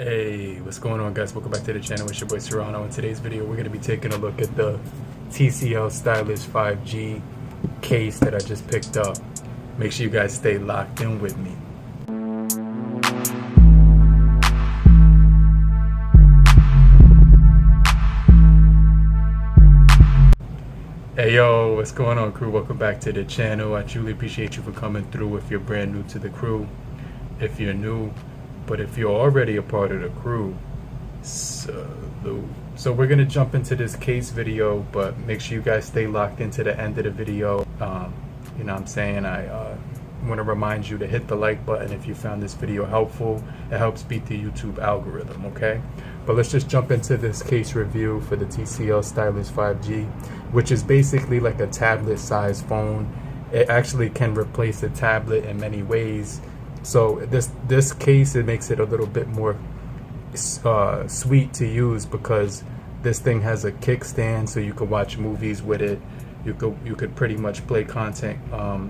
Hey, what's going on, guys? Welcome back to the channel. It's your boy Serrano. In today's video, we're going to be taking a look at the TCL Stylus 5G case that I just picked up. Make sure you guys stay locked in with me. Hey yo, what's going on, crew? Welcome back to the channel. I truly appreciate you for coming through if you're brand new to the crew, if you're new, but if you're already a part of the crew, salute. So we're gonna jump into this case video, but make sure you guys stay locked into the end of the video. You know what I'm saying? I want to remind you to hit the like button if you found this video helpful. It helps beat the YouTube algorithm, okay? But let's just jump into this case review for the TCL Stylus 5G, which is basically like a tablet size phone. It actually can replace a tablet in many ways. So this case, it makes it a little bit more sweet to use because this thing has a kickstand, so you can watch movies with it. You could pretty much play content.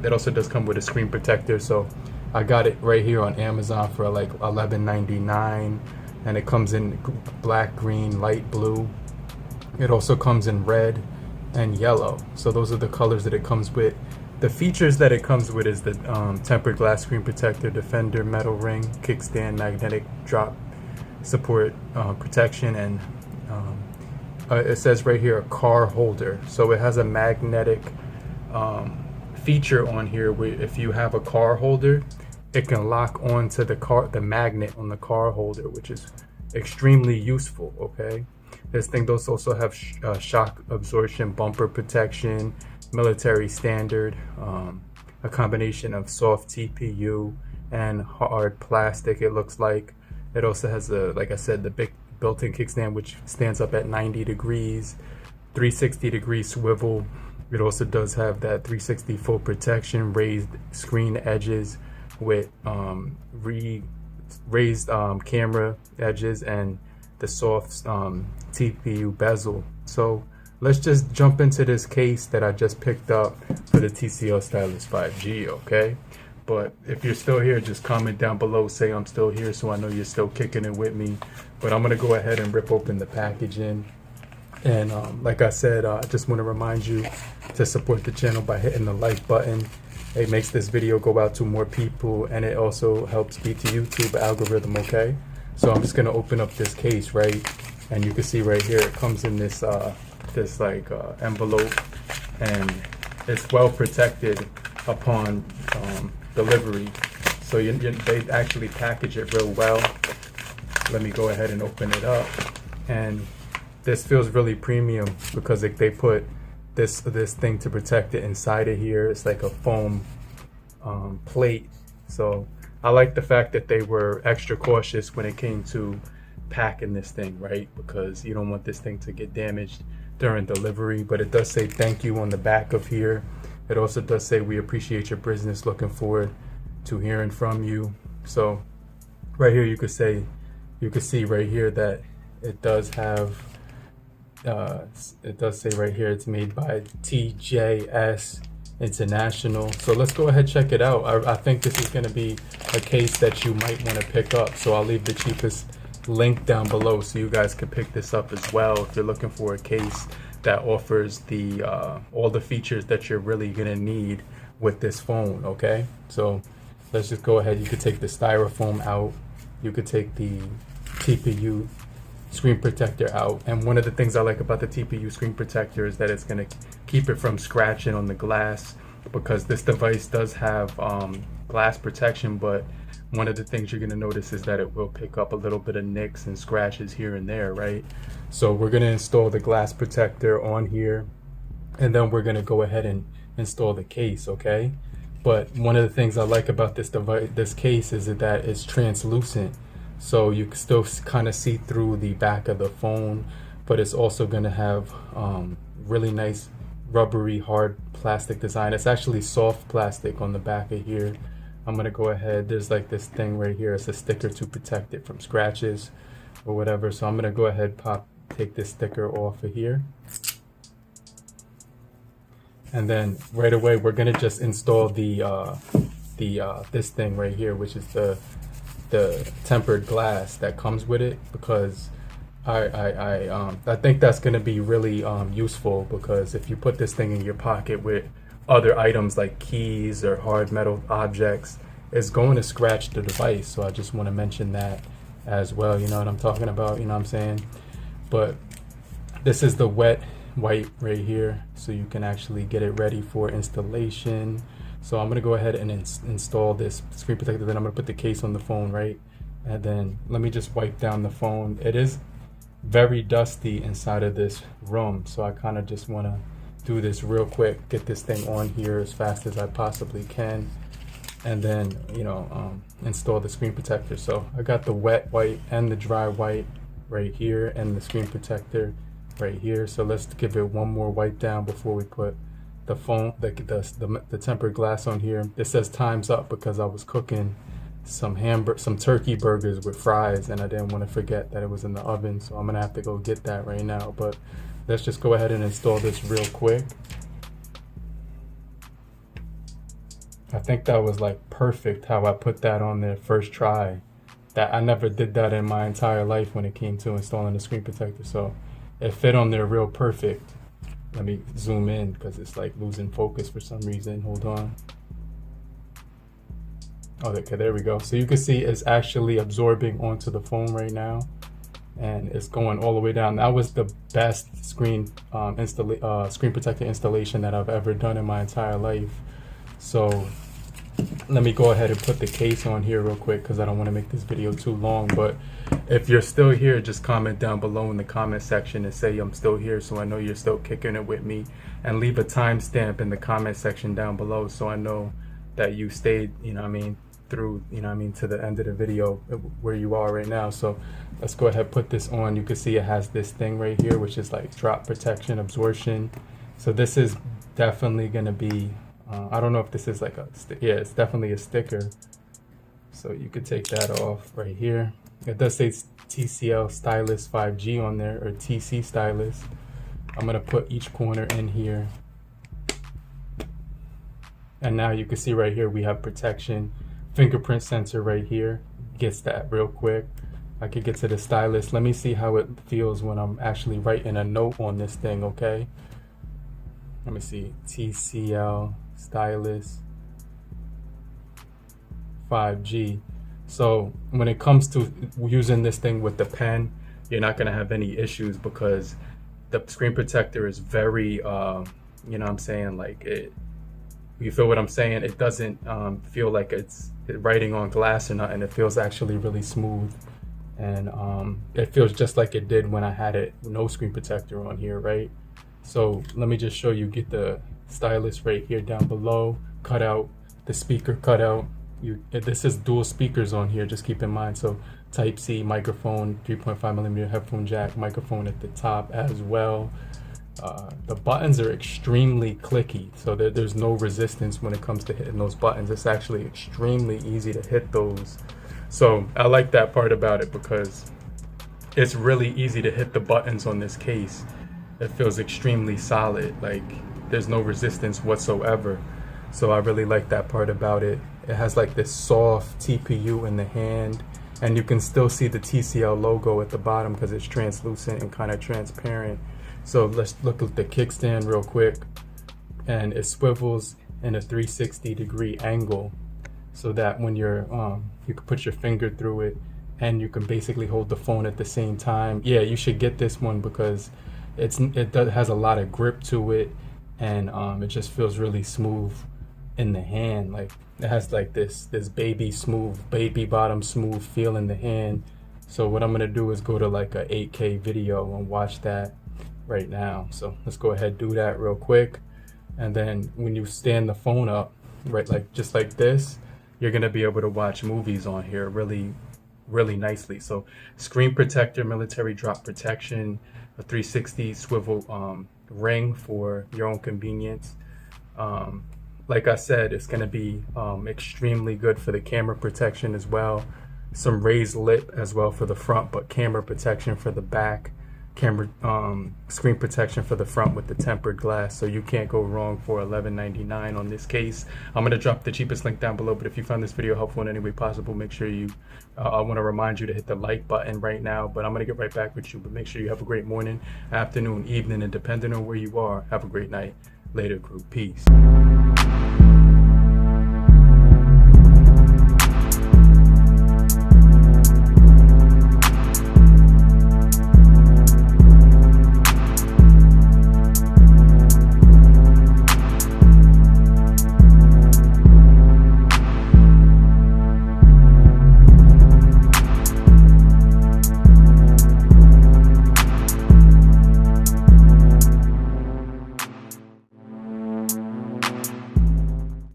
It also does come with a screen protector, so I got it right here on Amazon for like $11.99, and it comes in black, green, light blue. It also comes in red and yellow, so those are the colors that it comes with. The features that it comes with is the tempered glass screen protector, Defender metal ring, kickstand, magnetic drop support, protection, and it says right here a car holder. So it has a magnetic feature on here where if you have a car holder, it can lock onto the magnet on the car holder, which is extremely useful. Okay, this thing does also have shock absorption, bumper protection, military standard, a combination of soft TPU and hard plastic. It looks like it also has like I said, the big built-in kickstand, which stands up at 90 degrees, 360 degree swivel. It also does have that 360 full protection, raised screen edges with raised camera edges, and the soft TPU bezel. So let's just jump into this case that I just picked up for the TCL Stylus 5G, okay? But if you're still here, just comment down below, say I'm still here, so I know you're still kicking it with me. But I'm gonna go ahead and rip open the packaging. And like I said, I just wanna remind you to support the channel by hitting the like button. It makes this video go out to more people, and it also helps beat the YouTube algorithm, okay? So I'm just gonna open up this case, right? And you can see right here, it comes in this envelope, and it's well protected upon delivery. So they actually package it real well. Let me go ahead and open it up, and this feels really premium because they put this thing to protect it inside of here. It's like a foam plate. So I like the fact that they were extra cautious when it came to packing this thing, right? Because you don't want this thing to get damaged during delivery. But it does say thank you on the back of here. It also does say we appreciate your business, looking forward to hearing from you. So right here you could see right here that it does have it does say right here it's made by TJS International. So let's go ahead and check it out. I think this is going to be a case that you might want to pick up, so I'll leave the cheapest link down below so you guys can pick this up as well if you're looking for a case that offers the all the features that you're really gonna need with this phone. Okay, so let's just go ahead. You could take the styrofoam out, you could take the TPU screen protector out, and one of the things I like about the TPU screen protector is that it's gonna keep it from scratching on the glass, because this device does have glass protection, but one of the things you're going to notice is that it will pick up a little bit of nicks and scratches here and there, right? So we're going to install the glass protector on here, and then we're going to go ahead and install the case, okay? But one of the things I like about this device, this case, is that it's translucent, so you can still kind of see through the back of the phone, but it's also going to have really nice rubbery hard plastic design. It's actually soft plastic on the back of here. I'm gonna go ahead, there's like this thing right here, it's a sticker to protect it from scratches or whatever. So I'm gonna go ahead, take this sticker off of here, and then right away we're gonna just install the this thing right here, which is the the tempered glass that comes with it, because I think that's going to be really useful, because if you put this thing in your pocket with other items like keys or hard metal objects, it's going to scratch the device. So I just want to mention that as well. You know what I'm talking about? You know what I'm saying? But this is the wet wipe right here, so you can actually get it ready for installation. So I'm going to go ahead and install this screen protector. Then I'm going to put the case on the phone, right? And then let me just wipe down the phone. It is very dusty inside of this room, so I kind of just want to do this real quick, get this thing on here as fast as I possibly can, and then, you know, install the screen protector. So I got the wet wipe and the dry wipe right here, and the screen protector right here. So let's give it one more wipe down before we put the phone, the tempered glass on here. It says time's up because I was cooking some turkey burgers with fries, and I didn't want to forget that it was in the oven, so I'm gonna have to go get that right now. But let's just go ahead and install this real quick. I think that was like perfect how I put that on there first try. That I never did that in my entire life when it came to installing the screen protector, so it fit on there real perfect. Let me zoom in because it's like losing focus for some reason. Hold on. Oh, okay, there we go. So you can see it's actually absorbing onto the phone right now, and it's going all the way down. That was the best screen protector installation that I've ever done in my entire life. So let me go ahead and put the case on here real quick because I don't want to make this video too long. But if you're still here, just comment down below in the comment section and say I'm still here, so I know you're still kicking it with me, and leave a timestamp in the comment section down below so I know that you stayed, you know what I mean, through, you know what I mean, to the end of the video where you are right now. So let's go ahead and put this on. You can see it has this thing right here, which is like drop protection absorption. So this is definitely going to be I don't know if this is like yeah, it's definitely a sticker. So you could take that off right here. It does say TCL Stylus 5G on there, or TC Stylus. I'm gonna put each corner in here. And now you can see right here we have protection. Fingerprint sensor right here gets that real quick. I could get to the stylus. Let me see how it feels when I'm actually writing a note on this thing, okay? Let me see. TCL Stylus 5G. So when it comes to using this thing with the pen, you're not going to have any issues because the screen protector is very, you know what I'm saying, like it, you feel what I'm saying? It doesn't feel like it's writing on glass or nothing. It feels actually really smooth, and it feels just like it did when I had it no screen protector on here, right? So let me just show you. Get the stylus right here down below, cut out the speaker cutout. This is dual speakers on here, just keep in mind. So type C microphone, 3.5mm headphone jack, microphone at the top as well. The buttons are extremely clicky, so there's no resistance when it comes to hitting those buttons. It's actually extremely easy to hit those. So I like that part about it because it's really easy to hit the buttons on this case. It feels extremely solid, like there's no resistance whatsoever. So I really like that part about it. It has like this soft TPU in the hand, and you can still see the TCL logo at the bottom because it's translucent and kind of transparent. So let's look at the kickstand real quick, and it swivels in a 360-degree angle so that when you're you can put your finger through it and you can basically hold the phone at the same time. Yeah, you should get this one because it has a lot of grip to it, and it just feels really smooth in the hand. Like it has like this baby bottom smooth feel in the hand. So what I'm gonna do is go to like a 8K video and watch that right now. So let's go ahead and do that real quick, and then when you stand the phone up, right, like just like this, you're gonna be able to watch movies on here really nicely. So screen protector, military drop protection, a 360 swivel ring for your own convenience. Like I said, it's gonna be extremely good for the camera protection as well. Some raised lip as well for the front, but camera protection for the back. camera screen protection for the front with the tempered glass, so you can't go wrong for $11.99 on this case. I'm going to drop the cheapest link down below, but if you found this video helpful in any way possible, make sure you I want to remind you to hit the like button right now, but I'm going to get right back with you. But make sure you have a great morning, afternoon, evening, and depending on where you are, have a great night. Later, group. Peace.